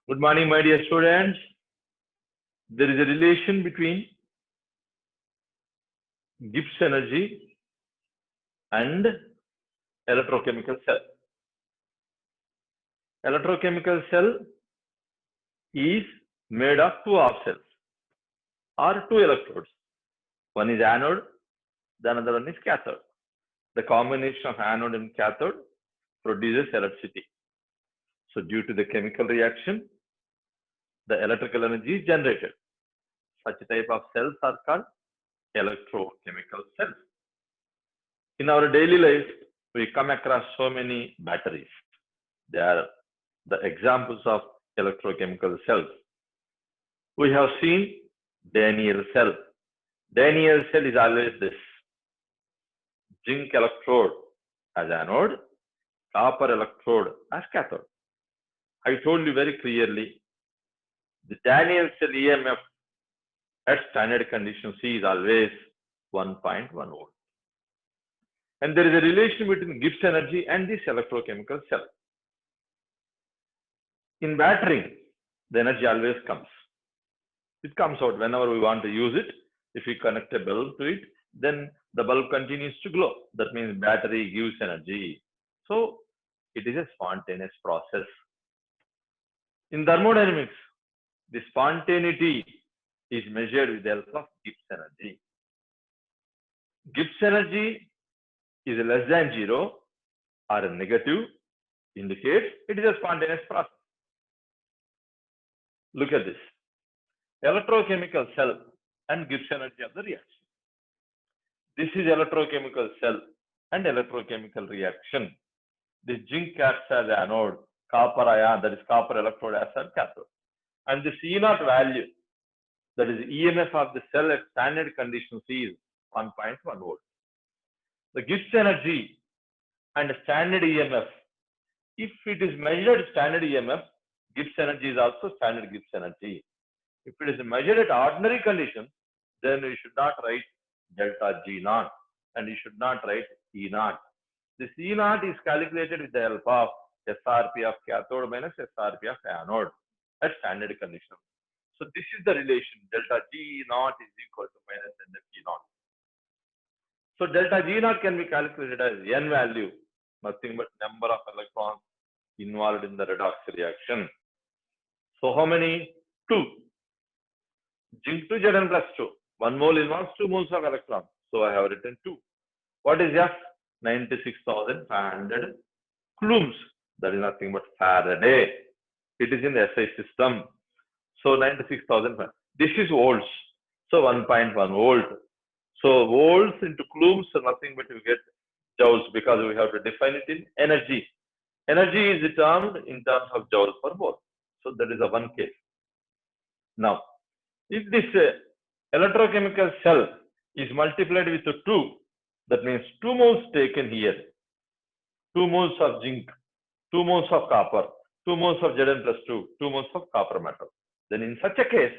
Good morning, my dear students. There is a relation between Gibbs energy and electrochemical cell. Electrochemical cell is made of two half cells or two electrodes. One is anode, the another one is cathode. The combination of anode and cathode produces electricity. So due to the chemical reaction, the electrical energy is generated. Such type of cells are called electrochemical cells. In our daily life, we come across so many batteries. They are the examples of electrochemical cells. We have seen Daniell cell. Daniell cell is always this: zinc electrode as anode, copper electrode as cathode. I told you very clearly, the Daniell cell EMF at standard condition C is always 1.1 volt. And there is a relation between Gibbs energy and this electrochemical cell. In battery, the energy always comes. It comes out whenever we want to use it. If we connect a bulb to it, then the bulb continues to glow. That means battery gives energy. So it is a spontaneous process. In thermodynamics, the spontaneity is measured with the help of Gibbs energy. Gibbs energy is less than 0 or a negative, indicates it is a spontaneous process. Look at this. Electrochemical cell and Gibbs energy of the reaction. This is electrochemical cell and electrochemical reaction. This zinc acts as anode, copper ion, that is copper electrode, acts as cathode. And this E0 value, that is EMF of the cell at standard condition C, is 1.1 volt. The Gibbs energy and standard EMF, if it is measured standard EMF, Gibbs energy is also standard Gibbs energy. If it is measured at ordinary conditions, then we should not write delta G0 and you should not write E0. This E0 is calculated with the help of SRP of cathode minus SRP of anode at standard conditions. So this is the relation. Delta G0 is equal to minus NF-E0. So delta G0 can be calculated as N value, nothing but number of electrons involved in the redox reaction. So how many? 2. Zinc 2 Zn plus 2. 1 mole involves 2 moles of electrons. So I have written 2. What is F? 96,500 coulombs. That is nothing but Faraday. It is in the SI system. So 96,500. This is volts. So 1.1 volt. So volts into coulombs are nothing but you get joules because we have to define it in energy. Energy is termed in terms of joules per mole. So that is a one case. Now, if this electrochemical cell is multiplied with 2, that means 2 moles taken here, 2 moles of zinc, 2 moles of copper, 2 moles of Zn plus 2, 2 moles of copper metal. Then in such a case,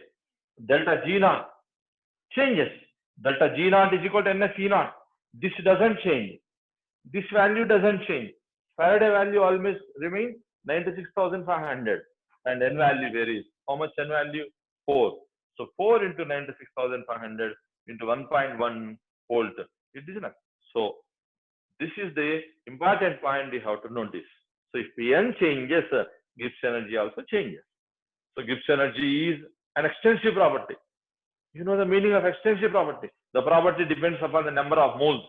delta G0 changes. Delta G0 is equal to NF-E0. This doesn't change. This value doesn't change. Faraday value always remains 96,500 and N value varies. How much N value? 4. So 4 into 96,500 into 1.1 volt. It is enough. So this is the important point we have to notice. So if N changes, Gibbs energy also changes. So Gibbs energy is an extensive property. You know the meaning of extensive property. The property depends upon the number of moles.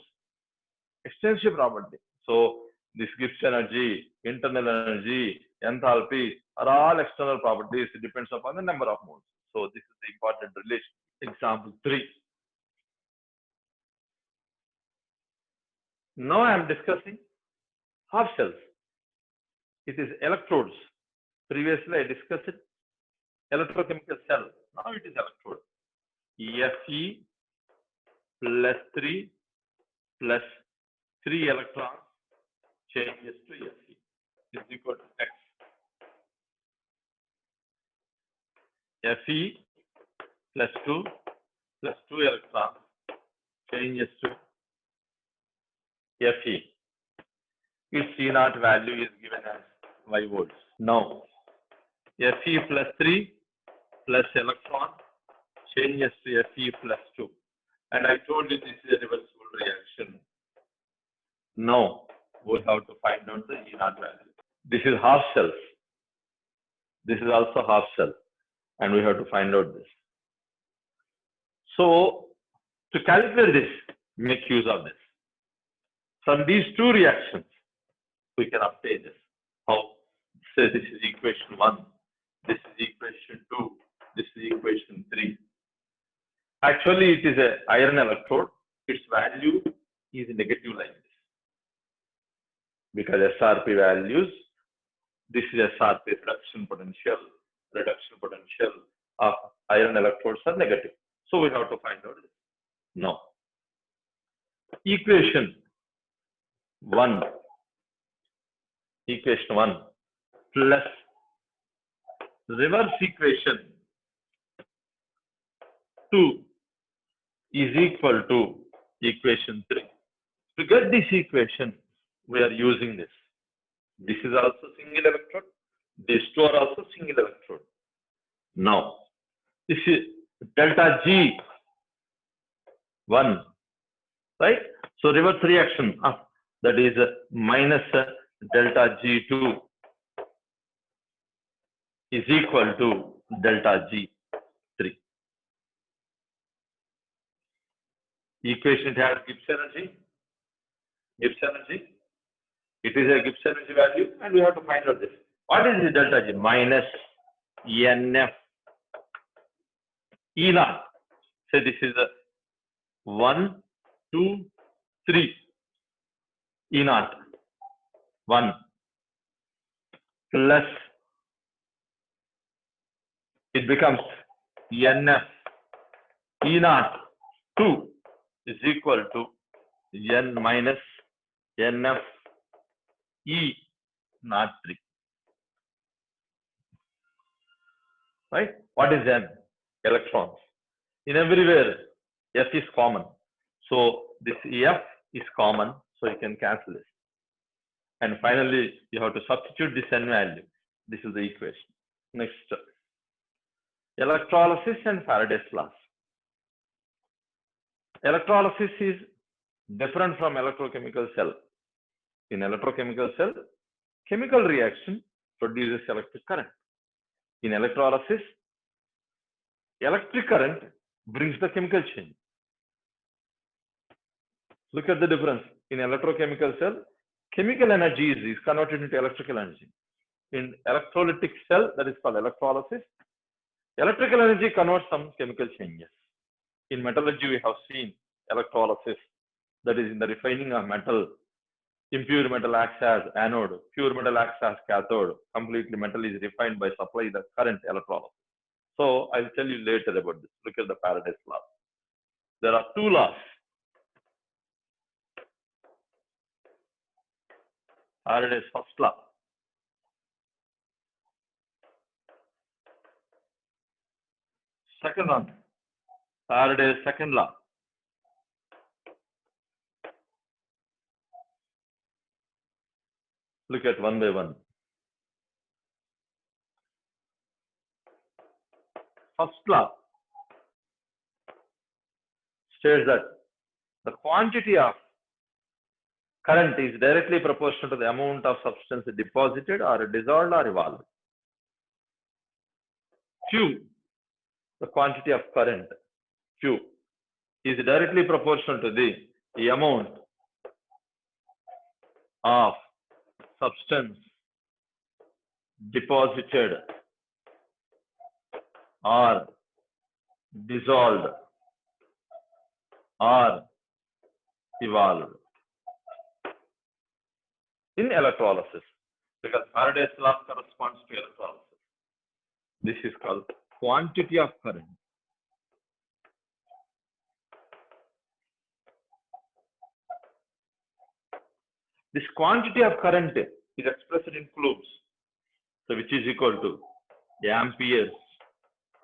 Extensive property. So this Gibbs energy, internal energy, enthalpy are all external properties. It depends upon the number of moles. So this is the important relation. Example 3. Now I am discussing half cells. It is electrodes. Previously I discussed it. Electrochemical cell. Now it is electrode. Fe plus 3 plus 3 electrons changes to Fe is equal to X. Fe plus 2 plus 2 electrons changes to Fe. Its C0 value is given as 5 volts. Now, Fe plus 3 plus electron changes to Fe plus 2. And I told you this is a reversible reaction. Now we have to find out the E naught value. This is half cells. This is also half cell, and we have to find out this. So to calculate this, make use of this. From these two reactions, we can obtain this. How? Say this is equation 1, this is equation 2, this is equation 3. Actually, it is an iron electrode. Its value is negative like this. Because SRP values, this is SRP reduction potential of iron electrodes are negative. So we have to find out this. Now, equation 1 plus reverse equation 2 is equal to equation 3. To get this equation, we are using this. This is also single electrode. These two are also single electrode. Now, this is delta G 1, right? So reverse reaction, that is minus delta G2 is equal to delta G3. Equation it has Gibbs energy. It is a Gibbs energy value, and we have to find out this. What is the delta G? Minus NF E naught. So this is a 1, 2, 3 E naught 1 plus it becomes NF E naught 2 is equal to N minus NF E naught 3. Right? What is N? Electrons. In everywhere, F is common. So this F is common, so you can cancel this. And finally, you have to substitute this N value. This is the equation. Next, electrolysis and Faraday's laws. Electrolysis is different from electrochemical cell. In electrochemical cell, chemical reaction produces electric current. In electrolysis, electric current brings the chemical change. Look at the difference. In electrochemical cell, chemical energy is converted into electrical energy. In electrolytic cell, that is called electrolysis, electrical energy converts some chemical changes. In metallurgy, we have seen electrolysis, that is in the refining of metal. Impure metal acts as anode, pure metal acts as cathode. Completely metal is refined by supplying the current electrolysis. So I'll tell you later about this. Look at the Faraday's law. There are two laws. Faraday's first law. Second one, Faraday's second law. Look at one by one. First law states that the quantity of current is directly proportional to the amount of substance deposited or dissolved or evolved. Q, the quantity of current, Q, is directly proportional to the amount of substance deposited or dissolved or evolved in electrolysis, because Faraday's law corresponds to electrolysis. This is called quantity of current. This quantity of current is expressed in coulombs, so which is equal to amperes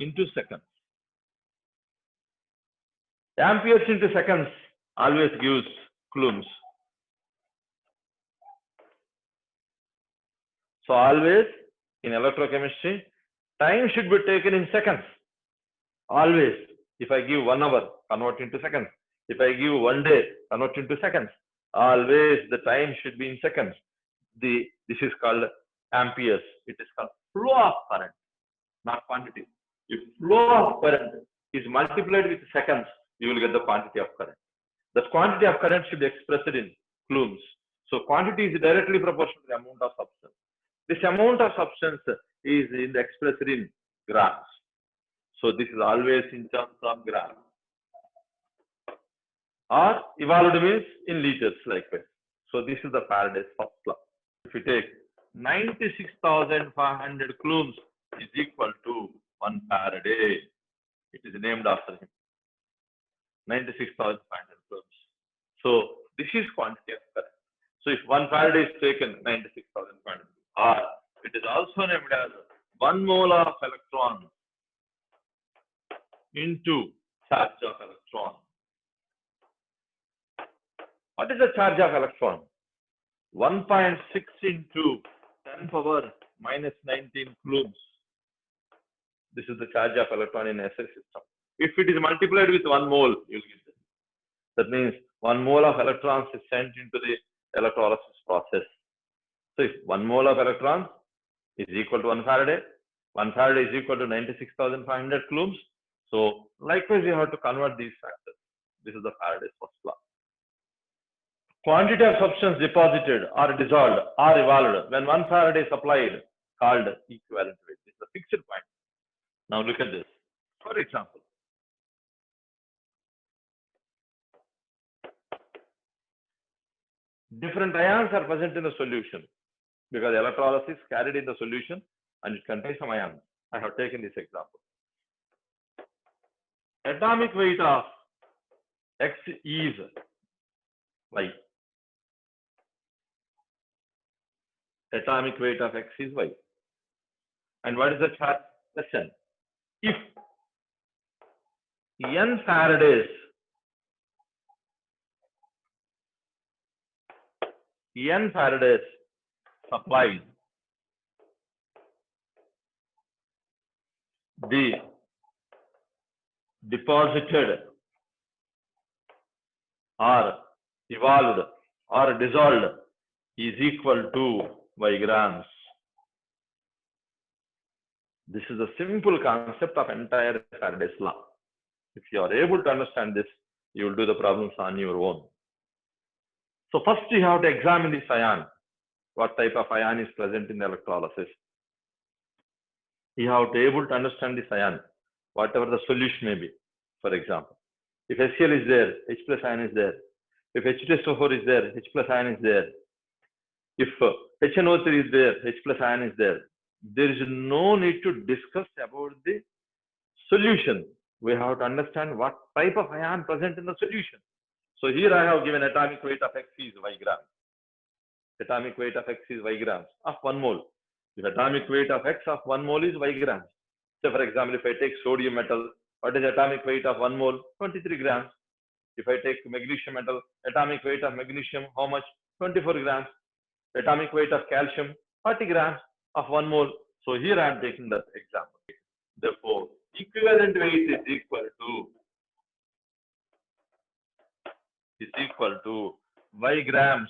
into seconds. Amperes into seconds always gives coulombs. So always in electrochemistry, Time should be taken in seconds. Always. If I give 1 hour, convert into seconds. If I give 1 day, convert into seconds. Always the time should be in seconds. This is called amperes. It is called flow of current, not quantity. If flow of current is multiplied with seconds, you will get the quantity of current. The quantity of current should be expressed in coulombs. So quantity is directly proportional to the amount of substance. This amount of substance is expressed in grams. So this is always in terms of grams. Or evolved means in liters likewise. So this is the Faraday's first law. If you take 96,500 coulombs is equal to 1 Faraday. It is named after him. 96,500 coulombs. So this is quantity of current. So if 1 Faraday is taken, 96,500, or it is also named as 1 mole of electron into charge of electron. What is the charge of electron? 1.6 into 10 power minus 19 coulombs. This is the charge of electron in SI system. If it is multiplied with 1 mole, you will get this. That means 1 mole of electrons is sent into the electrolysis process. So if 1 mole of electrons is equal to 1 Faraday, 1 Faraday is equal to 96,500 coulombs. So likewise, you have to convert these factors. This is the Faraday's first law. Quantity of substance deposited or dissolved or evolved when 1 Faraday is applied called equivalent weight. This is a fixed point. Now look at this. For example, different ions are present in the solution because electrolysis is carried in the solution and it contains some ions. I have taken this example. Atomic weight of X is Y. Atomic weight of X is Y. And what is the charge? Listen, if N Faradays supplies the deposited or evolved or dissolved is equal to Y grams. This is a simple concept of entire Faraday's law. If you are able to understand this, you will do the problems on your own. So first you have to examine this ion. What type of ion is present in the electrolysis? You have to be able to understand this ion, whatever the solution may be. For example, if HCl is there, H plus ion is there. If H2SO4 is there, H plus ion is there. If HNO3 is there, H plus ion is there. There is no need to discuss about the solution. We have to understand what type of ion present in the solution. So here I have given atomic weight of X is Y grams. Atomic weight of X is Y grams of 1 mole. If atomic weight of X of 1 mole is Y grams. So for example, if I take sodium metal, what is atomic weight of 1 mole? 23 grams. If I take magnesium metal, atomic weight of magnesium, how much? 24 grams. Atomic weight of calcium, 40 grams of 1 mole. So here I am taking the example. Therefore, equivalent weight is equal to Y grams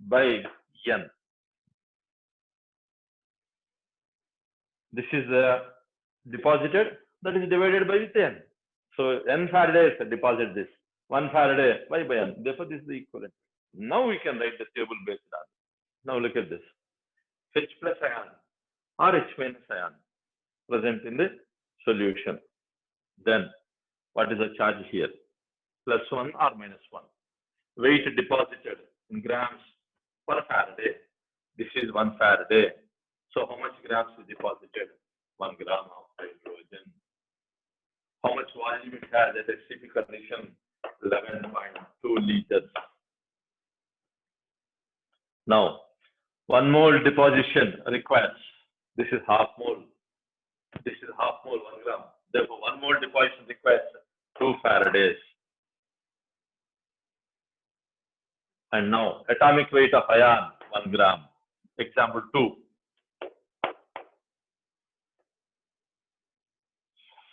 by N. This is deposited, that is divided by N. So N Faradays deposit this. 1 Faraday, Y by N. Therefore, this is the equivalent. Now we can write the table based on. Now look at this. H plus ion or H minus ion present in the solution. Then what is the charge here? +1 or -1. Weight deposited in grams per Faraday. This is 1 Faraday. So how much grams is deposited? 1 gram of hydrogen. How much volume it has at acidic condition? 11.2 liters. Now, 1 mole deposition requires, this is half mole. This is half mole, 1 gram. Therefore, 1 mole deposition requires 2 Faradays. And now, atomic weight of ion, 1 gram. Example 2.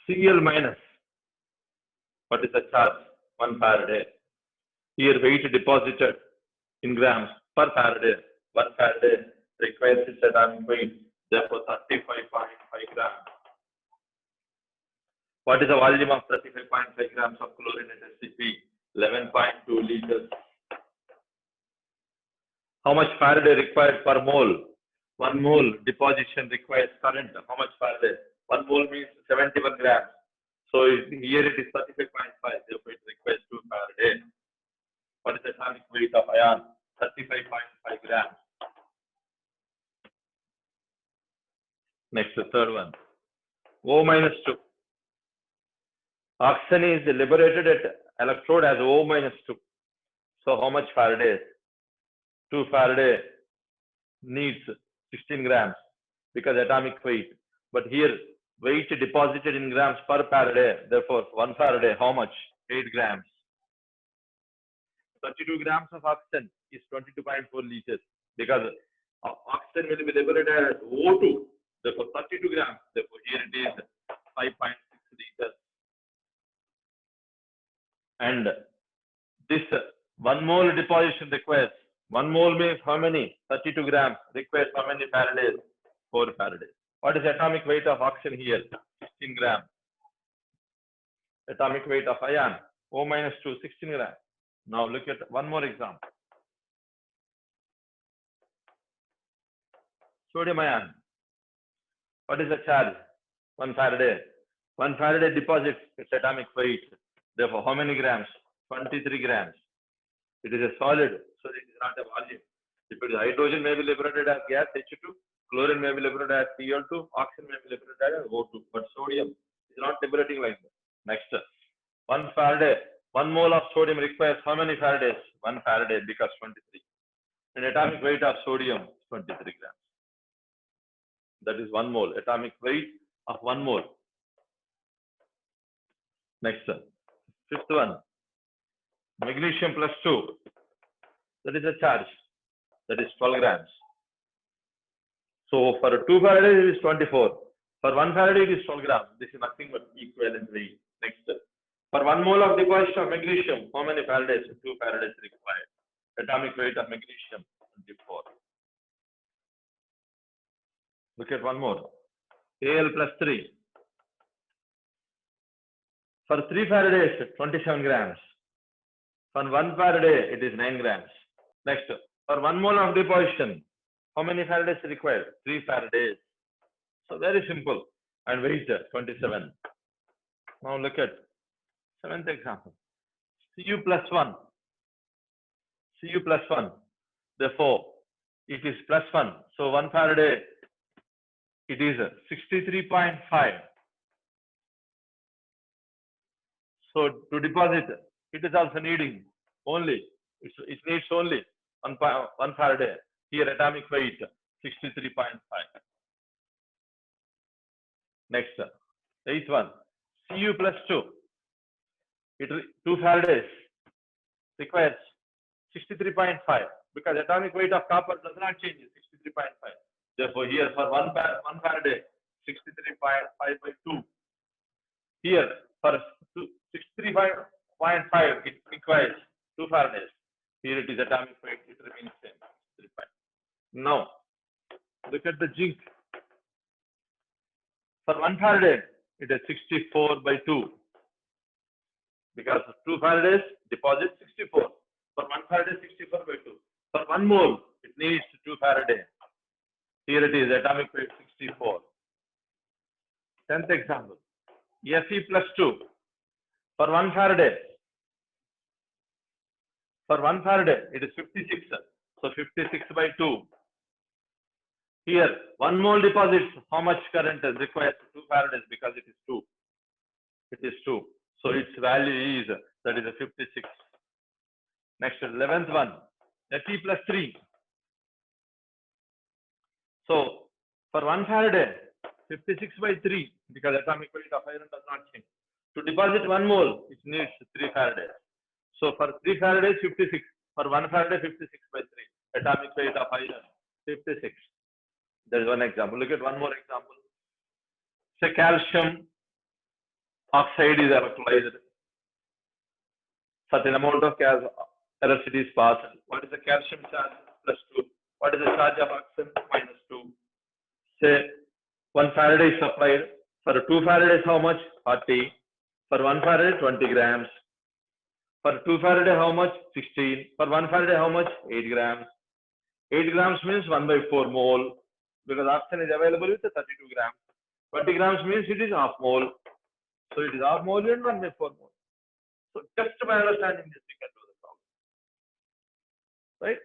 Cl minus. What is the charge? 1 Faraday. Here weight deposited in grams per Faraday. 1 Faraday requires its atomic weight, therefore 35.5 grams. What is the volume of 35.5 grams of chlorine at SCP? 11.2 liters. How much Faraday required per mole? 1 mole deposition requires current. How much Faraday? 1 mole means 71 grams. So here it is 35.5. Therefore it requires 2 Faraday. What is the atomic weight of iron? 35.5 grams. Next, the third one. O minus 2. Oxygen is liberated at electrode as O minus 2. So how much Faraday? 2 Faraday needs 16 grams because atomic weight. But here weight deposited in grams per Faraday. Therefore 1 Faraday, how much? 8 grams. 32 grams of oxygen is 22.4 liters because oxygen will be liberated as O2. Therefore 32 grams. Therefore here it is 5.6 liters. And this 1 mole deposition requires 1 mole means how many? 32 grams requires how many Faradays? 4 Faradays. What is atomic weight of oxygen here? 16 grams. Atomic weight of iron, O minus 2, 16 grams. Now look at one more example. Sodium ion. What is the charge? 1 Faraday. 1 Faraday deposits its atomic weight. Therefore, how many grams? 23 grams. It is a solid, so it is not a volume. If it is hydrogen may be liberated as gas, H2, chlorine may be liberated as Cl2, oxygen may be liberated as O2, but sodium is not liberating like that. Next, 1 Faraday, 1 mole of sodium requires how many Faradays? 1 Faraday because 23. And atomic weight of sodium, 23 grams. That is 1 mole, atomic weight of 1 mole. Next, fifth one, magnesium plus 2. That is a charge. That is 12 grams. So for 2 Faraday it is 24. For 1 Faraday it is 12 grams. This is nothing but equivalent weight. Next, for 1 mole of deposition of magnesium, how many Faradays? 2 Faradays required. Atomic weight of magnesium, 24. Look at one more. Al plus 3. For 3 Faradays, 27 grams. For 1 Faraday, it is 9 grams. Next, for 1 mole of deposition, how many Faradays required? 3 Faradays. So very simple. And weight 27. Now look at 7th example. Cu plus 1. Cu plus 1. Therefore, it is plus 1. So 1 Faraday, it is 63.5. So to deposit, it is also needing only, it needs only 1 Faraday. Here atomic weight 63.5. Next, 8th one, Cu plus 2. 2 Faradays requires 63.5 because atomic weight of copper does not change, 63.5. Therefore, here for 1 Faraday, 63.5 by 2. Here for 63.5, it requires 2 Faradays. Here it is atomic weight, it remains same. 65. Now, look at the zinc. For 1 Faraday, it is 64 by 2. Because 2 Faradays deposit 64. For 1 Faraday, 64 by 2. For 1 mole, it needs 2 Faraday. Here it is atomic weight 64. 10th example. Fe plus 2. For 1 Faraday. For 1 Faraday, it is 56. So 56 by 2. Here, 1 mole deposits how much current is required? 2 Faradays because it is 2. It is 2. So its value is, that is a 56. Next, 11th one, Fe plus 3. So for 1 Faraday, 56 by 3, because atomic weight of iron does not change. To deposit 1 mole, it needs 3 Faradays. So for 3 Faradays, 56. For 1 Faraday, 56 by 3. Atomic weight of iron, 56. There is one example. Look at one more example. Say calcium Oxide is electrolyzed. Certain amount of electricity is passed. What is the calcium charge? +2. What is the charge of oxygen? -2. Say 1 Faraday is supplied. For 2 Faraday, how much? 40. For 1 Faraday, 20 grams. For 2 Faraday, how much? 16. For 1 Faraday, how much? 8 grams. 8 grams means 1/4 mole, because oxygen is available with 32 grams. 20 grams means it is half mole. So it is half mole and 1/4 mole. So just by understanding this, we can do the problem. Right?